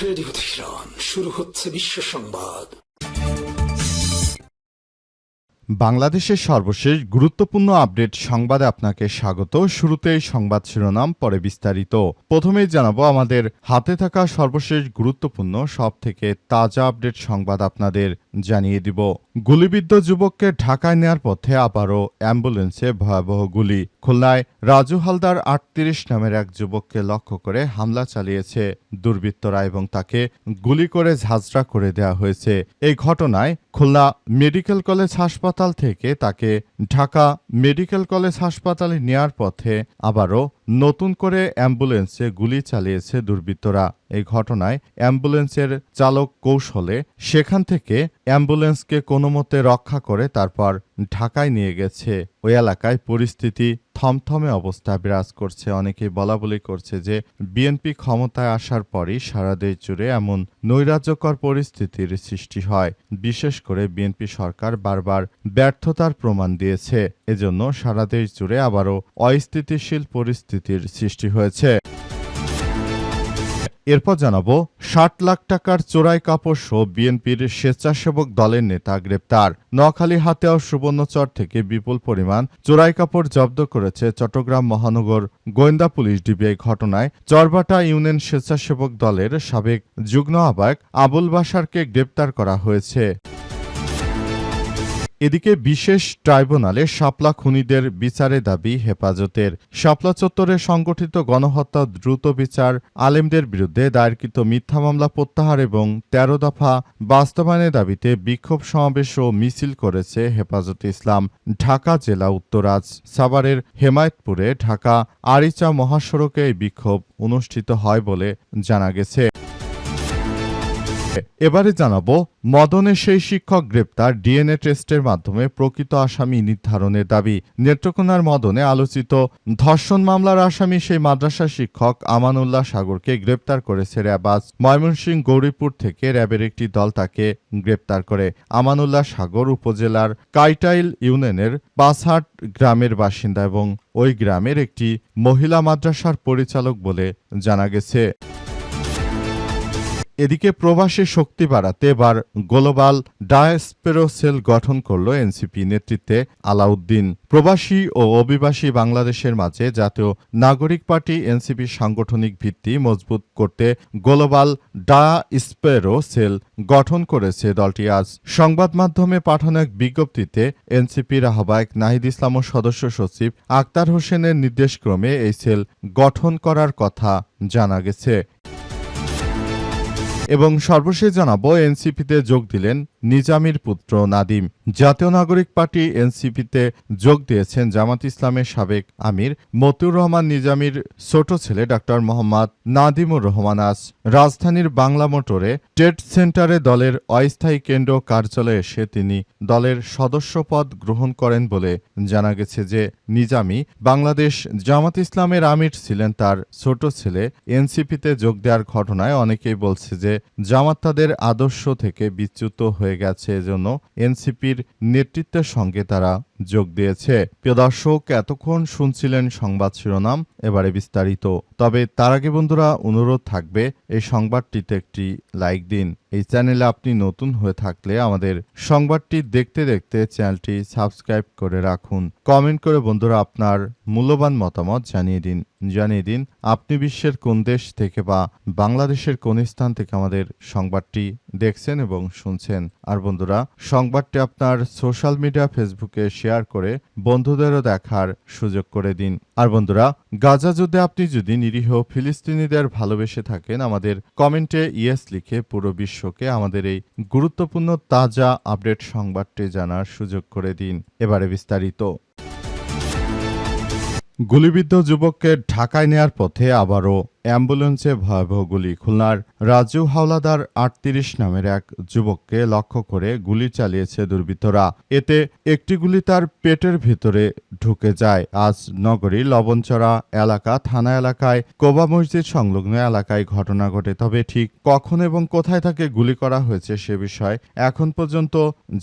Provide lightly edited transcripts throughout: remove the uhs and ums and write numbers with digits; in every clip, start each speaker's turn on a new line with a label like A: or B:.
A: Radio Tehran, শুরু হচ্ছে বিশ্ব সংবাদ।
B: বাংলাদেশের সর্বশেষ গুরুত্বপূর্ণ আপডেট সংবাদে আপনাকে স্বাগত। শুরুতেই সংবাদ শিরোনাম, পরে বিস্তারিত। প্রথমেই জানাবো আমাদের হাতে থাকা সর্বশেষ গুরুত্বপূর্ণ সবথেকে তাজা আপডেট সংবাদ আপনাদের জানিয়ে দিব। গুলিবিদ্ধ যুবককে ঢাকায় নেয়ার পথে আবারও অ্যাম্বুলেন্সে ভয়াবহ গুলি। খুলনায় রাজু হালদার ৩৮ নামের এক যুবককে লক্ষ্য করে হামলা চালিয়েছে দুর্বৃত্তরা এবং তাকে গুলি করে ঝাঁঝরা করে দেওয়া হয়েছে। এই ঘটনায় খুলনা মেডিকেল কলেজ হাসপাতাল থেকে তাকে ঢাকা মেডিকেল কলেজ হাসপাতালে নেয়ার পথে আবারও নতুন করে অ্যাম্বুলেন্সে গুলি চালিয়েছে দুর্বৃত্তরা। এই ঘটনায় অ্যাম্বুলেন্সের চালক কৌশলে সেখান থেকে অ্যাম্বুলেন্সকে কোনোমতে রক্ষা করে তারপর ঢাকায় নিয়ে গেছে। ওই এলাকায় পরিস্থিতি থমথমে অবস্থা বিরাজ করছে। অনেকেই বলাবলি করছে যে বিএনপি ক্ষমতায় আসার পরই সারা দেশ জুড়ে এমন নৈরাজ্যকর পরিস্থিতির সৃষ্টি হয়। বিশেষ করে বিএনপি সরকার বারবার ব্যর্থতার প্রমাণ দিয়েছে। এজন্য সারা দেশ জুড়ে আবারও অস্থিতিশীল পরিস্থিতির সৃষ্টি হয়েছে। এরপর জানাবো ৬০ লাখ টাকার চোরাই কাপড় সহ বিএনপির স্বেচ্ছাসেবক দলের নেতা গ্রেপ্তার। নোয়াখালী হাতিয়া ও সুবর্ণচর থেকে বিপুল পরিমাণ চোরাই কাপড় জব্দ করেছে চট্টগ্রাম মহানগর গোয়েন্দা পুলিশ ডিবি। এই ঘটনায় চরবাটা ইউনিয়ন স্বেচ্ছাসেবক দলের সাবেক যুগ্ম আহ্বায়ক আবুল বাশারকে গ্রেপ্তার করা হয়েছে। এদিকে বিশেষ ট্রাইব্যুনালে শাপলা খুনিদের বিচারে দাবি হেফাজতের। শাপলা চত্বরে সংগঠিত গণহত্যা দ্রুত বিচার, আলেমদের বিরুদ্ধে দায়েরকৃত মিথ্যা মামলা প্রত্যাহার এবং ১৩ দফা বাস্তবায়নের দাবিতে বিক্ষোভ সমাবেশ ও মিছিল করেছে হেফাজতে ইসলাম। ঢাকা জেলা উত্তরাজ সাভারের হেমায়েতপুরে ঢাকা আরিচা মহাসড়কে এই বিক্ষোভ অনুষ্ঠিত হয় বলে জানা গেছে। এবারে জানাবো মদনে সেই শিক্ষক গ্রেপ্তার, ডিএনএ টেস্টের মাধ্যমে প্রকৃত আসামি নির্ধারণের দাবি। নেত্রকোনার মদনে আলোচিত ধর্ষণ মামলার আসামি সেই মাদ্রাসা শিক্ষক আমানুল্লাহ সাগরকে গ্রেপ্তার করেছে র্যাব। আজ ময়মনসিংহ গৌরীপুর থেকে র্যাবের একটি দল তাকে গ্রেপ্তার করে। আমানুল্লাহ সাগর উপজেলার কাইটাইল ইউনিয়নের পাঁচহাট গ্রামের বাসিন্দা এবং ওই গ্রামের একটি মহিলা মাদ্রাসার পরিচালক বলে জানা গেছে। এদিকে প্রবাসী শক্তি বাড়াতে এবার গ্লোবাল ডায়াসপোরা সেল গঠন করল এনসিপি নেতৃত্বে আলাউদ্দিন। প্রবাসী ও অভিবাসী বাংলাদেশের মাঝে জাতীয় নাগরিক পার্টি এনসিপির সাংগঠনিক ভিত্তি মজবুত করতে গ্লোবাল ডায়াসপোরা সেল গঠন করেছে দলটি। আজ সংবাদ মাধ্যমে পাঠানো এক বিজ্ঞপ্তিতে এনসিপির আহ্বায়ক নাহিদ ইসলাম ও সদস্য সচিব আক্তার হোসেনের নির্দেশক্রমে এই সেল গঠন করার কথা জানা গেছে। এবং সর্বশেষ জানাবো এনসিপিতে যোগ দিলেন নিজামীর পুত্র নাদিম। জাতীয় নাগরিক পার্টি এনসিপিতে যোগ দিয়েছেন জামাত ইসলামের সাবেক আমির মতিউর রহমান নিজামীর ছোট ছেলে ডাক্তার মোহাম্মদ নাদিমুর রহমান। আজ রাজধানীর বাংলা মোটরে ট্রেড সেন্টারে দলের অস্থায়ী কেন্দ্র কার্যালয়ে এসে তিনি দলের সদস্যপদ গ্রহণ করেন বলে জানা গেছে। যে নিজামী বাংলাদেশ জামাত ইসলামের আমির ছিলেন, তার ছোট ছেলে এনসিপিতে যোগ দেওয়ার ঘটনায় অনেকেই বলছে যে জামাত তাদের আদর্শ থেকে বিচ্যুত হয়ে গেছে, এজন্য এনসিপির নেতৃত্বের সঙ্গে তারা যোগ দিয়েছে। প্রিয় দর্শক, এতক্ষণ শুনছিলেন সংবাদ শিরোনাম, এবারে বিস্তারিত। তবে তার আগে বন্ধুরা অনুরোধ থাকবে এই সংবাদটিতে একটি লাইক দিন। এই চ্যানেলে আপনি নতুন হয়ে থাকলে আমাদের সংবাদটি দেখতে দেখতে চ্যানেলটি সাবস্ক্রাইব করে রাখুন। কমেন্ট করে বন্ধুরা আপনার মূল্যবান মতামত জানিয়ে দিন আপনি বিশ্বের কোন দেশ থেকে বা বাংলাদেশের কোন স্থান থেকে আমাদের সংবাদটি দেখছেন এবং শুনছেন। আর বন্ধুরা, সংবাদটি আপনার সোশ্যাল মিডিয়া ফেসবুকে শেয়ার করে বন্ধুদেরও দেখার সুযোগ করে দিন। আর বন্ধুরা, গাজা যুদ্ধে আপনি যদি নিরীহ ফিলিস্তিনিদের ভালোবেসে থাকেন, আমাদের কমেন্টে ইয়েস লিখে পুরো বিশ্বকে আমাদের এই গুরুত্বপূর্ণ তাজা আপডেট সংবাদটি জানার সুযোগ করে দিন। এবারে বিস্তারিত। গুলিবিদ্ধ যুবককে ঢাকায় নেয়ার পথে আবারও অ্যাম্বুলেন্সে ভয়াবহ গুলি। খুলনার রাজু হাওলাদার ৩৮ নামের এক যুবককে লক্ষ্য করে গুলি চালিয়েছে দুর্বৃত্তরা। এতে একটি গুলি তার পেটের ভিতরে ঢুকে যায়। আজ নগরীর লবণচড়া এলাকা থানা এলাকায় কোবা মসজিদ সংলগ্ন এলাকায় ঘটনা ঘটে। তবে ঠিক কখন এবং কোথায় তাকে গুলি করা হয়েছে সে বিষয়ে এখন পর্যন্ত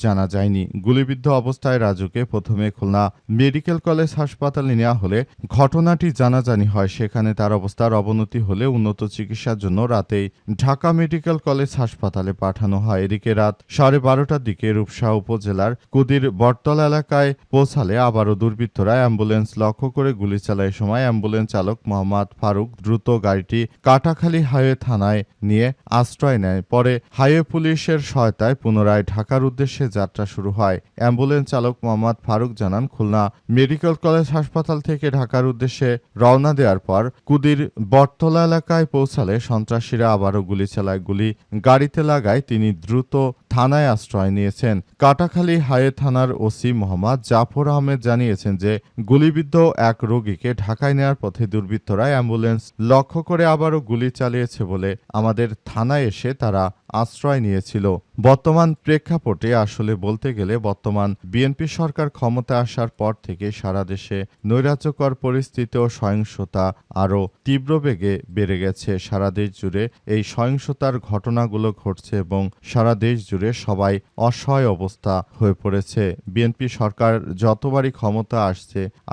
B: জানা যায়নি। গুলিবিদ্ধ অবস্থায় রাজুকে প্রথমে খুলনা মেডিকেল কলেজ হাসপাতালে নেওয়া হলে ঘটনাটি জানাজানি হয়। সেখানে তার অবস্থার অবনতি ভর্তি হলে উন্নত চিকিৎসার জন্য রাতেই ঢাকা মেডিকেল কলেজ হাসপাতালে পাঠানো হয়। এদিকে রাত 12:30টার দিকে রূপসা উপজেলার কুদির বটতলা এলাকায় পৌঁছালে আবারও দুর্বৃত্তরা অ্যাম্বুলেন্স লক্ষ্য করে গুলি চালায়। সময় অ্যাম্বুলেন্স চালক মোহাম্মদ ফারুক দ্রুত গাড়িটি কাটাখালী হাইওয়ে থানায় নিয়ে আশ্রয় নেয়। পরে হাইওয়ে পুলিশের সহায়তায় পুনরায় ঢাকার উদ্দেশ্যে যাত্রা শুরু হয়। অ্যাম্বুলেন্স চালক মোহাম্মদ ফারুক জানান, খুলনা মেডিকেল কলেজ হাসপাতাল থেকে ঢাকার উদ্দেশ্যে রওনা দেওয়ার পর কুদির বটতলা এলাকায় পৌঁছালে সন্ত্রাসীরা আবারও গুলি চালায়। গুলি গাড়িতে লাগায় তিনি দ্রুত থানায় আশ্রয় নিয়েছেন। কাটাখালী হাইওয়ে থানার ওসি মোহাম্মদ জাফর আহমেদ জানিয়েছেন যে গুলিবিদ্ধ এক রোগীকে ঢাকায় নেওয়ার পথে দুর্বৃত্তরা অ্যাম্বুলেন্স লক্ষ্য করে আবারও গুলি চালিয়েছে বলে আমাদের থানায় এসে তারা আশ্রয় নিয়েছিল। বর্তমান প্রেক্ষাপটে আসলে বলতে গেলে বর্তমান বিএনপি সরকার ক্ষমতা আসার পর থেকে সারা দেশে নৈরাজ্যকর পরিস্থিতি ও সহিংসতা আরও তীব্র বেগে বেড়ে গেছে। সারা দেশ জুড়ে এই সহিংসতার ঘটনাগুলো ঘটছে এবং সারা দেশ জুড়ে সবাই অসহায় অবস্থা হয়ে পড়েছে। বিএনপি সরকার যতবারই ক্ষমতা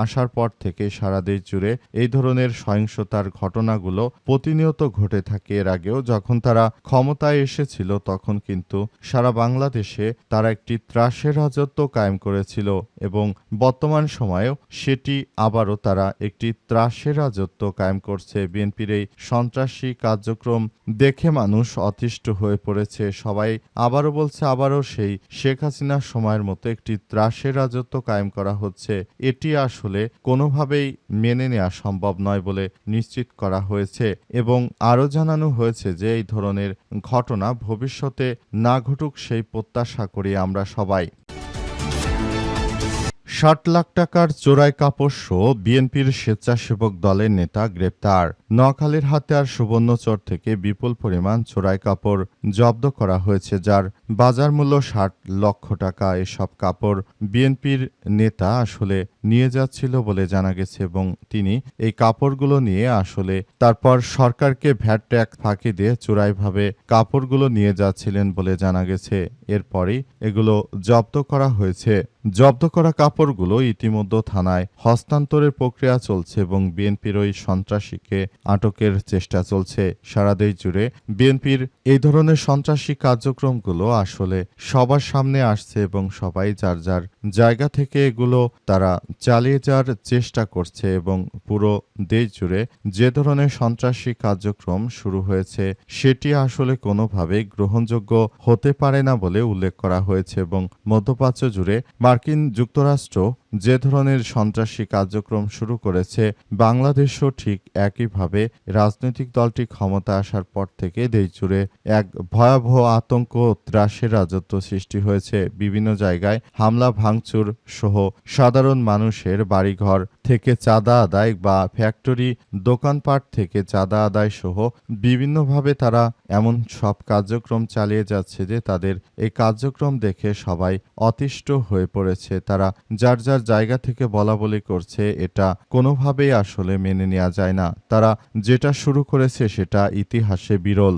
B: আসার পর থেকে সারা দেশ জুড়ে এই ধরনের সহিংসতার ঘটনাগুলো প্রতিনিয়ত ঘটে থাকে। এর আগেও যখন তারা ক্ষমতায় এসেছিল তখন কিন্তু সারা বাংলাদেশে তারা একটি ত্রাসের রাজত্ব কায়েম করেছিল এবং বর্তমান সময়েও সেটি আবারও তারা একটি ত্রাসের রাজত্ব কায়েম করছে। বিএনপির এই সন্ত্রাসী কার্যক্রম দেখে মানুষ অতিষ্ঠ হয়ে পড়েছে। সবাই আবারও বলছে আবারও সেই শেখ হাসিনার সময়ের মতো একটি ত্রাসের রাজত্ব কায়েম করা হচ্ছে। এটি আসলে কোনোভাবেই মেনে নেওয়া সম্ভব নয় বলে নিশ্চিত করা হয়েছে এবং আরও জানানো হয়েছে যে এই ধরনের ঘটনা ভবিষ্যতে না ঘটুক সেই প্রত্যাশা করি আমরা সবাই। ৬০ লাখ টাকার চোরাই কাপড় সহ বিএনপির স্বেচ্ছাসেবক দলের নেতা গ্রেপ্তার। নোয়াখালীর হাতিয়ার সুবর্ণচর থেকে বিপুল পরিমাণ চোরাই কাপড় জব্দ করা হয়েছে, যার বাজার মূল্য ৬০ লক্ষ টাকা। এসব কাপড় বিএনপির নেতা আসলে নিয়ে যাচ্ছিল বলে জানা গেছে এবং তিনি এই কাপড়গুলো নিয়ে আসলে তারপর সরকারকে ভ্যাট ট্যাক্স ফাঁকি দিয়ে চোরাইভাবে কাপড়গুলো নিয়ে যাচ্ছিলেন বলে জানা গেছে। এরপরই এগুলো জব্দ করা হয়েছে। জব্দ করা কাপড়গুলো ইতিমধ্যে থানায় হস্তান্তরের প্রক্রিয়া চলছে এবং বিএনপির ওই সন্ত্রাসীকে আটকের চেষ্টা চলছে। সারা দেশ জুড়ে বিএনপির এই ধরনের সন্ত্রাসী কার্যক্রমগুলো আসলে সবার সামনে আসছে এবং সবাই যার যার জায়গা থেকে এগুলো তারা চালিয়ে যাওয়ার চেষ্টা করছে এবং পুরো দেশ জুড়ে যে ধরনের সন্ত্রাসী কার্যক্রম শুরু হয়েছে সেটি আসলে কোনোভাবেই গ্রহণযোগ্য হতে পারে না বলে উল্লেখ করা হয়েছে এবং মধ্যপ্রাচ্য জুড়ে মার্কিন যুক্তরাষ্ট্র যে ধরনের সন্ত্রাসী কার্যক্রম শুরু করেছে বাংলাদেশও ঠিক একইভাবে রাজনৈতিক দলটি ক্ষমতা আসার পর থেকে দেশজুড়ে এক ভয়াবহ আতঙ্ক ত্রাসের রাজত্ব সৃষ্টি হয়েছে। বিভিন্ন জায়গায় হামলা ভাঙচুর সহ সাধারণ মানুষের বাড়িঘর থেকে চাঁদা আদায় বা ফ্যাক্টরি দোকানপাট থেকে চাঁদা আদায় সহ বিভিন্নভাবে তারা এমন সব কার্যক্রম চালিয়ে যাচ্ছে যে তাদের এই কার্যক্রম দেখে সবাই অতিষ্ঠ হয়ে পড়েছে। তারা যার যার জায়গা থেকে বলাবলি করছে, এটা কোনোভাবেই আসলে মেনে নেওয়া যায় না। তারা যেটা শুরু করেছে সেটা ইতিহাসে বিরল।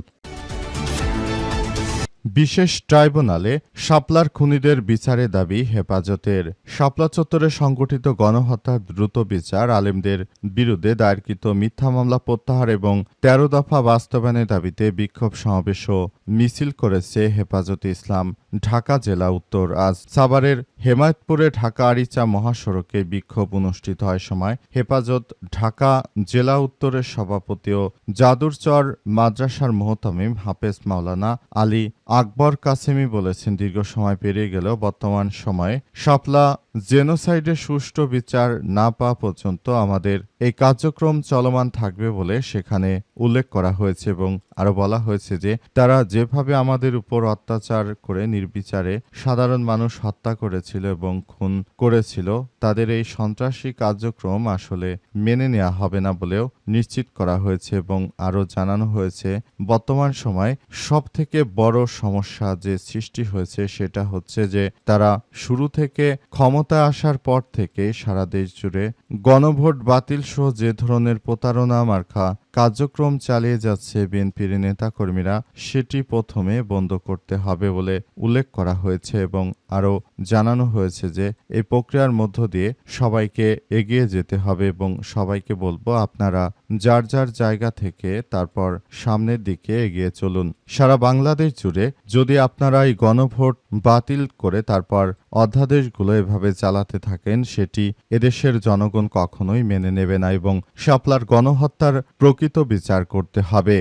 B: বিশেষ ট্রাইব্যুনালে শাপলার খুনিদের বিচারে দাবি হেফাজতের। শাপলা চত্বরে সংগঠিত গণহত্যার দ্রুত বিচার, আলেমদের বিরুদ্ধে দায়েরকৃত মিথ্যা মামলা প্রত্যাহার এবং ১৩ দফা বাস্তবায়নের দাবিতে বিক্ষোভ সমাবেশ ও মিছিল করেছে হেফাজতে ইসলাম ঢাকা জেলা উত্তর। আজ সাভারের হেমায়েতপুরে ঢাকা আরিচা মহাসড়কে বিক্ষোভ অনুষ্ঠিত হয়। সময় হেফাজত ঢাকা জেলা উত্তরের সভাপতি ও জাদুরচর মাদ্রাসার মোহতামিম হাফেজ মাওলানা আলী আকবর কাসেমি বলেছেন, দীর্ঘ সময় পেরিয়ে গেলেও বর্তমান সময়ে শাপলা জেনোসাইডের সুষ্ঠু বিচার না পাওয়া পর্যন্ত আমাদের এই কার্যক্রম চলমান থাকবে বলে সেখানে উল্লেখ করা হয়েছে এবং আরো বলা হয়েছে যে তারা যেভাবে আমাদের উপর অত্যাচার করে নির্বিচারে সাধারণ মানুষ হত্যা করেছিল এবং খুন করেছিল, তাদের এই সন্ত্রাসী কার্যক্রম আসলে মেনে নেওয়া হবে না বলেও নিশ্চিত করা হয়েছে এবং আরো জানানো হয়েছে বর্তমান সময় সবথেকে বড় সমস্যা যে সৃষ্টি হয়েছে সেটা হচ্ছে যে তারা শুরু থেকে ক্ষমতায় আসার পর থেকে সারা দেশ জুড়ে গণভোট বাতিল সহ যে ধরনের প্রতারণা মার্কা কার্যক্রম চালিয়ে যাচ্ছে বিএনপির নেতাকর্মীরা সেটি প্রথমে বন্ধ করতে হবে বলে উল্লেখ করা হয়েছে এবং আরও জানানো হয়েছে যে এই প্রক্রিয়ার মধ্য দিয়ে সবাইকে এগিয়ে যেতে হবে এবং সবাইকে বলবো আপনারা যার যার জায়গা থেকে তারপর সামনের দিকে এগিয়ে চলুন। সারা বাংলাদেশ জুড়ে যদি আপনারা এই গণভোট বাতিল করে তারপর অধ্যাদেশগুলো এভাবে চালাতে থাকেন সেটি এদেশের জনগণ কখনোই মেনে নেবে না এবং শাপলার গণহত্যার প্রকৃত বিচার করতে হবে।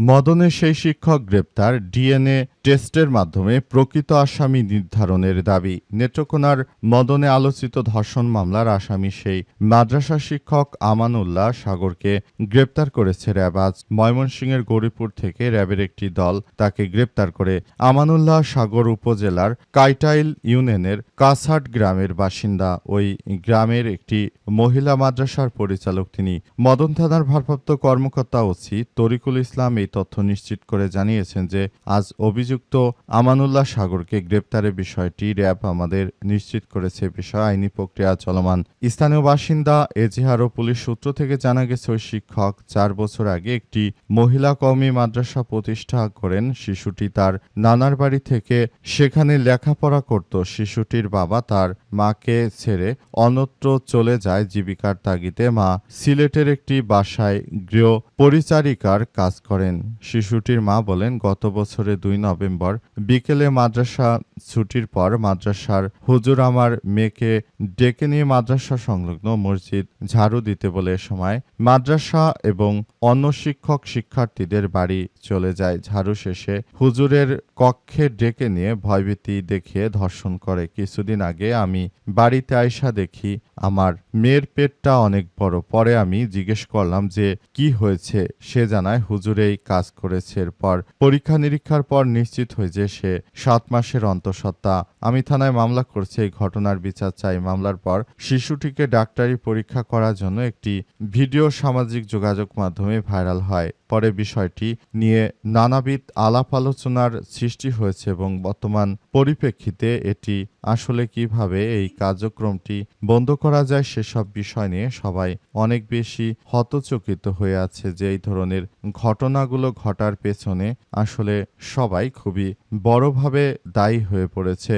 B: মদনের সেই শিক্ষক গ্রেপ্তার, ডিএনএ টেস্টের মাধ্যমে প্রকৃত আসামি নির্ধারণের দাবি। নেত্রকোনার মদনে আলোচিত ধর্ষণ মামলার আসামি সেই মাদ্রাসা শিক্ষক আমানুল্লাহ সাগরকে গ্রেপ্তার করেছে র্যাব। আজ ময়মনসিংহের গৌরীপুর থেকে র্যাবের একটি দল তাকে গ্রেপ্তার করে। আমানুল্লাহ সাগর উপজেলার কাইটাইল ইউনিয়নের কাছাট গ্রামের বাসিন্দা। ওই গ্রামের একটি মহিলা মাদ্রাসার পরিচালক তিনি। মদন থানার ভারপ্রাপ্ত কর্মকর্তা ওসি তরিকুল ইসলাম এই তথ্য নিশ্চিত করে জানিয়েছেন যে আজ অভিযুক্ত আমানুল্লাহ সাগরকে গ্রেপ্তারের বিষয়টি র্যাব আমাদের নিশ্চিত করেছে। বিষয়ে আইনি প্রক্রিয়া চলমান। স্থানীয় বাসিন্দা এজেহার ও পুলিশ সূত্র থেকে জানা গেছে ওই শিক্ষক 4 বছর আগে একটি মহিলা কওমি মাদ্রাসা প্রতিষ্ঠা করেন। শিশুটি তার নানার বাড়ি থেকে সেখানে লেখাপড়া করত। শিশুটির বাবা তার মাকে ছেড়ে অন্যত্র চলে যায় জীবিকার তাগিদে। মা সিলেটের একটি বাসায় গৃহ পরিচারিকার কাজ করেন। শিশুটির মা বলেন, গত বছরের 2 নভেম্বর বিকেলে মাদ্রাসা ছুটির পর মাদ্রাসার হুজুর আমার মেয়েকে ডেকে নিয়ে মাদ্রাসা সংলগ্ন মসজিদ ঝাড়ু দিতে বলে। সময় মাদ্রাসা এবং অন্য শিক্ষক শিক্ষার্থীদের বাড়ি চলে যায়। ঝাড়ু শেষে হুজুরের কক্ষে ডেকে নিয়ে ভয়ভীতি দেখিয়ে ধর্ষণ করে। কিছুদিন আগে আমি বাড়িতে আইসা দেখি আমার মেয়ের পেটটা অনেক বড়। পরে আমি জিজ্ঞেস করলাম যে কি হয়েছে। সে জানায় হুজুর এই কাজ করেছে। এরপর পরীক্ষা নিরীক্ষার পর নিশ্চিত হয়ে যে সে 7 মাসের অন্তঃসত্ত্বা। আমি থানায় মামলা করছি। এই ঘটনার বিচার চাই। মামলার পর শিশুটিকে ডাক্তারি পরীক্ষা করার জন্য একটি ভিডিও সামাজিক যোগাযোগ মাধ্যমে ভাইরাল হয়। পরে বিষয়টি নিয়ে নানাবিধ আলাপ আলোচনার সৃষ্টি হয়েছে এবং বর্তমান পরিপ্রেক্ষিতে এটি আসলে কিভাবে এই কার্যক্রমটি বন্ধ করা যায় সেসব বিষয় নিয়ে সবাই অনেক বেশি হতচকিত হয়ে আছে যে এই ধরনের ঘটনাগুলো ঘটার পেছনে আসলে সবাই খুবই বড়ভাবে দায়ী হয়ে পড়েছে।